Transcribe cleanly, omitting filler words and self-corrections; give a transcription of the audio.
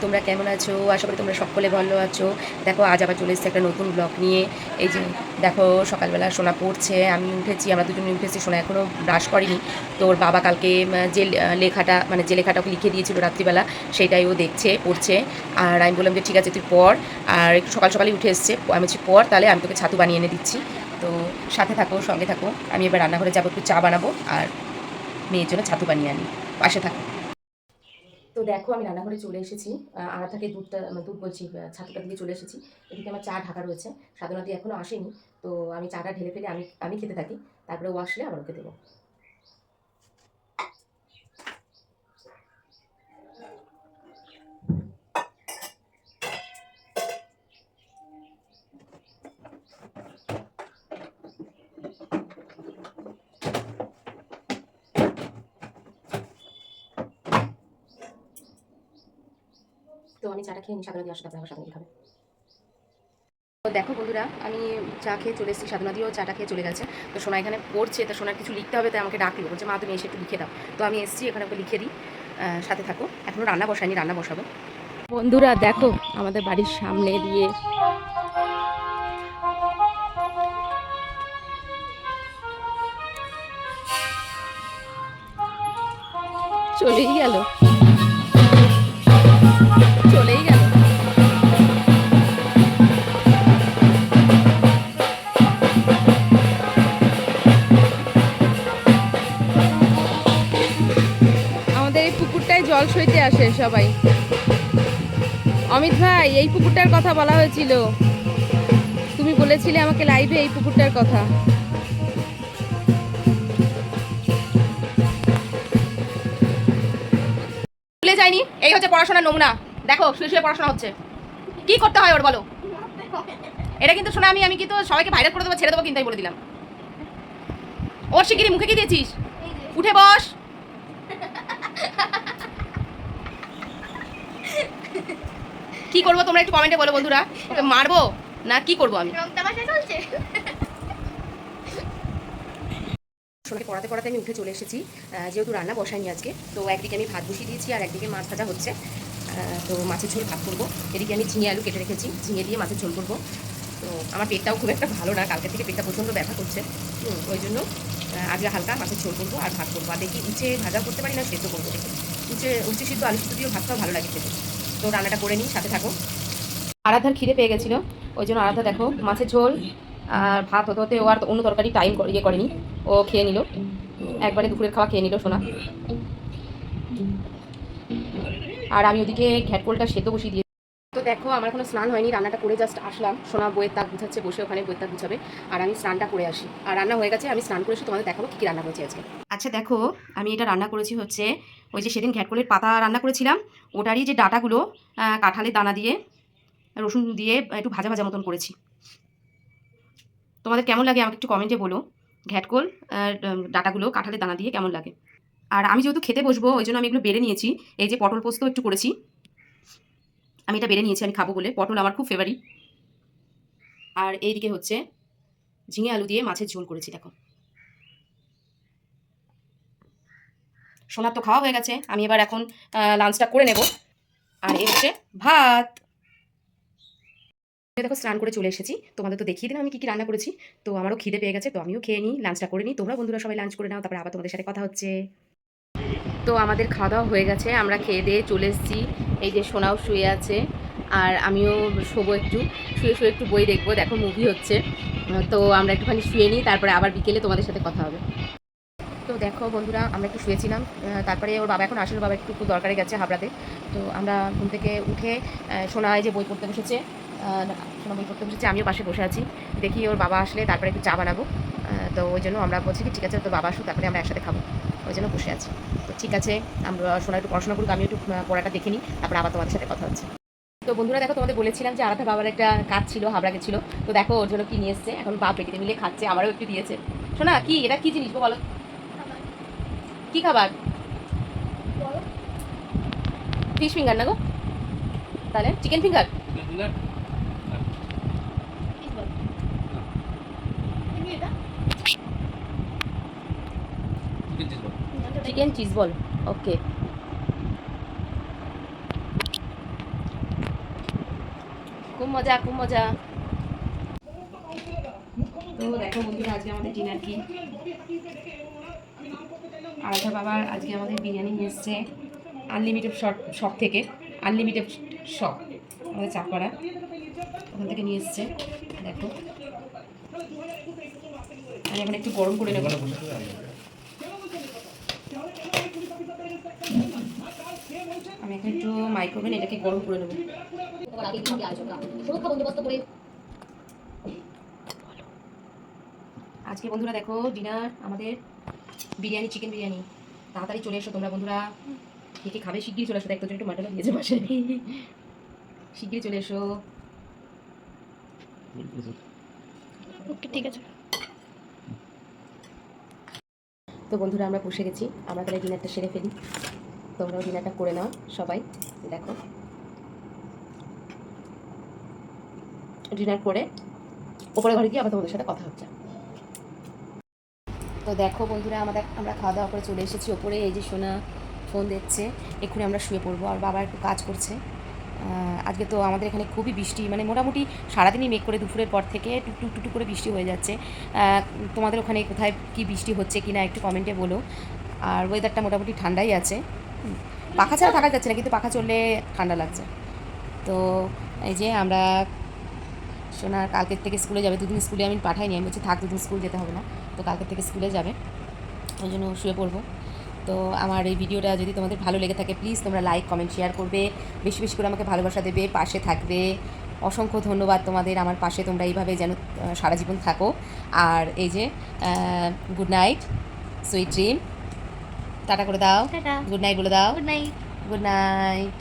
তোমরা কেমন আছো? আশা করি তোমরা সকলে ভালো আছো। দেখো আজ আবার চলে এসেছি একটা নতুন ব্লগ নিয়ে। এই যে দেখো সকালবেলা সোনা পড়ছে, আমি উঠেছি, আমরা দুজনে উঠেছি। সোনা এখনও ব্রাশ করেনি। তো ওর বাবা কালকে যে লেখাটা মানে যে লেখাটা ওকে লিখে দিয়েছিল রাত্রিবেলা, সেটাই ও দেখছে, পড়ছে। আর আমি বললাম যে ঠিক আছে তুই পড়। আর একটু সকাল সকালই উঠে এসছে, আমি বলছি পড়, তাহলে আমি তোকে ছাতু বানিয়ে এনে দিচ্ছি। তো সাথে থাকো, সঙ্গে থাকো। আমি এবার রান্নাঘরে যাবো, একটু চা বানাবো আর মেয়ের জন্য ছাতু বানিয়ে আনি। পাশে থাকো। তো দেখো আমি রান্নাঘরে চলে এসেছি। আড়া থেকে দুধ বলছি, ছাতুটা দিয়ে চলে এসেছি। এদিকে আমার চা ঢাকা রয়েছে, সাধনাদি এখনও আসেনি। তো আমি চাটা ঢেলে ফেলে আমি আমি খেতে থাকি, তারপরে ও আসলে আবার ওকে দেবো। তো আমি চাটা খেয়ে নিই, সাধনাদি আসলে তারপরে আবার সাধনাদি খাবে। তো দেখো বন্ধুরা, আমি চা খেয়ে চলে এসেছি, সাধনাদিও চাটা খেয়ে চলে গেছে। তো সোনা এখানে পড়ছে, তো সোনার কিছু লিখতে হবে, তাই আমাকে ডাকলো, বলছে মা তুমি এসে একটু লিখে দাও। তো আমি এসেছি, এখানে ওকে লিখে দিই। সাথে থাকো। এখনও রান্না বসাইনি, রান্না বসাবো। বন্ধুরা দেখো আমাদের বাড়ির সামনে দিয়ে চলেই গেল, চলেই গেল। আমাদের এই পুকুরটায় জল সইতে আসে সবাই। অমিত ভাই, এই পুকুরটার কথা বলা হয়েছিল, তুমি বলেছিলে আমাকে লাইভে এই পুকুরটার কথা। ভুলে যায়নি, এই হচ্ছে পড়াশোনার নমুনা। দেখো শুয়ে শুয়ে পড়াশোনা হচ্ছে, কি করতে হয় ওর বলো। এটা কিন্তু শোনা, আমি কিন্তু সবাইকে ভাইরাল করে দেবো, ছেড়ে দেবো কিন্তু আমি বলে দিলাম। ওর শিগগিরি মুখে কি দিয়েছিস? উঠে বস। কি করবো তোমরা একটু কমেন্টে বলো বন্ধুরা, ওকে মারবো না কি করবো আমি? সোনাকে পড়াতে পড়াতে আমি উঠে চলে এসেছি, যেহেতু রান্না বসাইনি আজকে। তো একদিকে আমি ভাত বসিয়ে দিয়েছি আর একদিকে মাছ ভাজা হচ্ছে। তো মাছের ঝোল ভাত করবো। এদিকে আমি ঝিঙে আলু কেটে রেখেছি, ঝিঙে দিয়ে মাছের ঝোল করবো। তো আমার পেটটাও খুব একটা ভালো না, কালকে থেকে পেটটা প্রচণ্ড ব্যথা করছে। ওই জন্য আজকে হালকা মাছের ঝোল করবো আর ভাত করবো। আর দেখি উচ্ছে ভাজা করতে পারি না সেদ্ধ করবো, দেখি উচ্ছে সিদ্ধ আলু সিদ্ধ দিয়েও ভাতটাও ভালো লাগে খেতে। তো রান্নাটা করে নিই, সাথে থাকো। আরাধার খিদে পেয়ে গেছিলো, ওই জন্য আরাধা দেখো মাছের ঝোল আর ভাত হতে হতে ও আর অন্য তরকারি টাইম ইয়ে করেনি, ও খেয়ে নিল, একবারে দুপুরের খাওয়া খেয়ে নিল সোনা। আর আমি ওদিকে ঘ্যাটকোলটা সেদ্ধ বসিয়ে দিয়ে। তো দেখো আমার এখনো স্নান হয়নি, রান্নাটা করে জাস্ট আসলাম। সোনা বইয়ের তাক গুছাচ্ছে, বসে ওখানে বইয়ের তাক গুছাবে। আর আমি স্নানটা করে আসি, আর রান্না হয়ে গেছে, আমি স্নান করে এসে তোমাদের দেখাবো কী রান্না করেছি আজকে। আচ্ছা দেখো আমি এটা রান্না করেছি হচ্ছে ওই যে সেদিন ঘ্যাটকোলের পাতা রান্না করেছিলাম, ওটারই যে ডাটাগুলো কাঁঠালের দানা দিয়ে রসুন দিয়ে একটু ভাজা ভাজা মতন করেছি। তোমাদের কেমন লাগে আমাকে একটু কমেন্টে বলো, ঘ্যাটকোল ডাটাগুলো কাঁঠালের দানা দিয়ে কেমন লাগে। আর আমি যেহেতু খেতে বসবো ওই জন্য আমি এগুলো বেড়ে নিয়েছি। এই যে পটল পোস্ত একটু করেছি, আমি এটা বেড়ে নিয়েছি, আমি খাবো বলে। পটল আমার খুব ফেভারিট। আর এইদিকে হচ্ছে ঝিঙে আলু দিয়ে মাছের ঝোল করেছি দেখো। সোনার তো খাওয়া হয়ে গেছে, আমি এবার এখন লাঞ্চটা করে নেব। আর এই হচ্ছে ভাত। দেখো স্নান করে চলে এসেছি, তোমাদের তো দেখিয়ে দিলাম আমি কী কী রান্না করেছি। তো আমারও খিদে পেয়ে গেছে, তো আমিও খেয়ে নিই, লাঞ্চটা করে নিই। তোমরা বন্ধুরা সবাই লাঞ্চ করে নাও, তারপরে আবার তোমাদের সাথে কথা হচ্ছে। তো আমাদের খাওয়া দাওয়া হয়ে গেছে, আমরা খেয়ে দিয়ে চলে এসেছি। এই যে সোনাও শুয়ে আছে, আর আমিও শোবো একটু, শুয়ে শুয়ে একটু বই দেখবো। দেখো মুভি হচ্ছে, তো আমরা একটুখানি শুয়ে নিই, তারপরে আবার বিকেলে তোমাদের সাথে কথা হবে। তো দেখো বন্ধুরা আমরা একটু শুয়েছিলাম, তারপরে ওর বাবা এখন আসলে, বাবা একটু একটু দরকারে গেছে হাবড়াতে। তো আমরা ঘুম থেকে উঠে সোনায় যে বই পড়তে বসেছে, সোনা বই পড়তে বসেছে, আমিও পাশে বসে আছি। দেখি ওর বাবা আসলে তারপরে একটু চা বানাবো। তো ওই জন্য আমরা বলছি কি ঠিক আছে তো বাবা আসুক, তারপরে আমরা একসাথে খাবো, ওই জন্য বসে আছি। তো ঠিক আছে, আমরা সোনা একটু পড়াশোনা করুক, আমি একটু পড়াটা দেখে নিই, তারপরে আবার তোমাদের সাথে কথা হচ্ছে। তো বন্ধুরা দেখো তোমাদের বলেছিলাম যে আরাধা বাবার একটা কাজ ছিল, হাবড়া গেছিল। তো দেখো ওর জন্য কি নিয়ে এসছে, এখন বাপ বেটিতে মিলে খাচ্ছে, আমারও একটু দিয়েছে। শোনা কি এটা কি জিনিস বলো, কি খাবার? ফিশ ফিঙ্গার না গো, তাহলে chicken finger. Chicken cheese ball, okay. খুব মজা খুব মজা। তো দেখো বন্ধুরা আজকে আমাদের ডিনার কি। আলাদা বাবার আজকে আমাদের বিরিয়ানি নিয়ে এসছে আনলিমিটেড শপ থেকে, আনলিমিটেড শপ আমাদের চাপড়া, ওখান থেকে নিয়ে এসছে। দেখো আমি এখন একটু গরম করে নেব। আমি এখন একটু মাইক্রোওভেন এটাকে গরম করে নেব। আজকে বন্ধুরা দেখো ডিনার আমাদের বিরিয়ানি, চিকেন বিরিয়ানি। তাড়াতাড়ি চলে এসো তোমরা বন্ধুরা, কে কে খাবে শিগগিরই চলে এসো। দেখতো একটু মাটনও দিয়েছে পাশে, শিগগিরই চলে এসো। ঠিক আছে। তো বন্ধুরা আমরা বসে গেছি, আমরা তাহলে ডিনারটা সেরে ফেলি। তোমরাও ডিনারটা করে নাও সবাই। দেখো ডিনার করে ওপরে ঘরে গিয়ে আবার তোমাদের সাথে কথা হচ্ছে। তো দেখো বন্ধুরা আমরা খাওয়া দাওয়া করে চলে এসেছি ওপরে। এই যে সোনা ফোন দেখছে, এক্ষুনি আমরা শুয়ে পড়বো। আর বাবা একটু কাজ করছে। আজকে তো আমাদের এখানে খুবই বৃষ্টি, মানে মোটামুটি সারাদিনই মেঘ করে, দুপুরের পর থেকে টুকটুক টুকটুক করে বৃষ্টি হয়ে যাচ্ছে। তোমাদের ওখানে কোথায় কি বৃষ্টি হচ্ছে কি না একটু কমেন্টে বলো। আর ওয়েদারটা মোটামুটি ঠান্ডাই আছে, পাখা ছাড়া থাকা যাচ্ছে না, কিন্তু পাখা চললে ঠান্ডা লাগছে। তো এই যে আমরা সোনা কালকের থেকে স্কুলে যাবে। দুদিন স্কুলে আমি পাঠাইনি, আমি বলছি থাক, দুদিন স্কুল যেতে হবে না। তো কালকের থেকে স্কুলে যাবে, ওই জন্য শুয়ে পড়বো। তো আমার এই ভিডিওটা যদি তোমাদের ভালো লেগে থাকে প্লিজ তোমরা লাইক কমেন্ট শেয়ার করবে, বেশি বেশি করে আমাকে ভালোবাসা দেবে, পাশে থাকবে। অসংখ্য ধন্যবাদ তোমাদের, আমার পাশে তোমরা এইভাবে যেন সারা জীবন থাকো। আর এই যে good night, sweet dream, tata করে দাও, গুড নাইট বলে দাও, গুড নাইট, গুড নাইট।